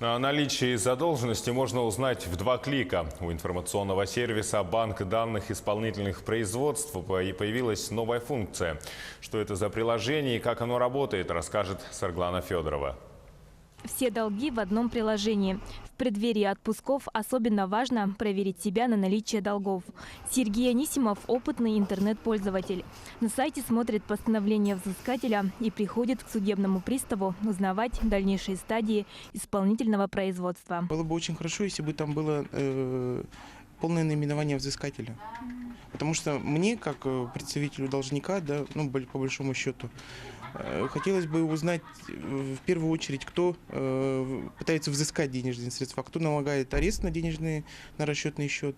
О наличии задолженности можно узнать в 2 клика. У информационного сервиса «Банк данных исполнительных производств» появилась новая функция. Что это за приложение и как оно работает, расскажет Сарглана Федорова. Все долги в одном приложении. В преддверии отпусков особенно важно проверить себя на наличие долгов. Сергей Анисимов – опытный интернет-пользователь. На сайте смотрит постановление взыскателя и приходит к судебному приставу узнавать дальнейшие стадии исполнительного производства. Было бы очень хорошо, если бы там было полное наименование взыскателя. Потому что мне, как представителю должника, по большому счету, хотелось бы узнать в первую очередь, кто пытается взыскать денежные средства, кто налагает арест на расчетный счет.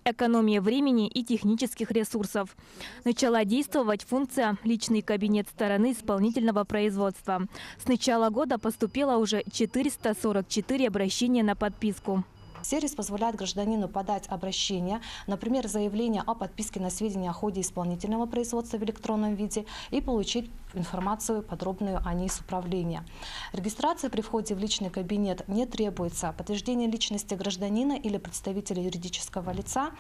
Экономия времени и технических ресурсов. Начала действовать функция «Личный кабинет стороны исполнительного производства». С начала года поступило уже 444 обращения на подписку. Сервис позволяет гражданину подать обращение, например, заявление о подписке на сведения о ходе исполнительного производства в электронном виде и получить информацию подробную о ней с управления. Регистрация при входе в личный кабинет не требуется. Подтверждение личности гражданина или представителя юридического лица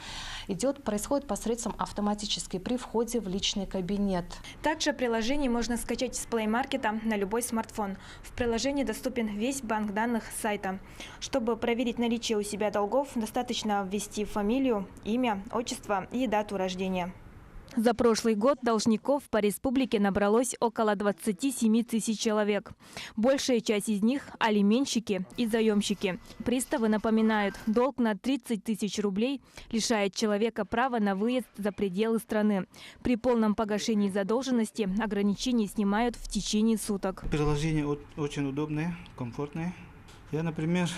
происходит посредством автоматически при входе в личный кабинет. Также приложение можно скачать с Play Market на любой смартфон. В приложении доступен весь банк данных сайта. Чтобы проверить наличие у себя долгов, достаточно ввести фамилию, имя, отчество и дату рождения. За прошлый год должников по республике набралось около 27 тысяч человек. Большая часть из них – алименщики и заемщики. Приставы напоминают, долг на 30 тысяч рублей лишает человека права на выезд за пределы страны. При полном погашении задолженности ограничения снимают в течение суток. Приложение очень удобное, комфортное. Я, например,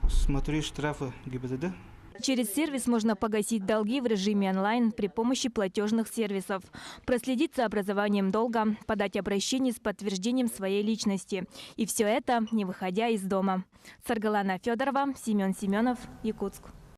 смотрю штрафы ГИБДД. Через сервис можно погасить долги в режиме онлайн при помощи платежных сервисов, проследить за образованием долга, подать обращение с подтверждением своей личности. И все это, не выходя из дома. Сарглана Федорова, Семен Семенов, Якутск.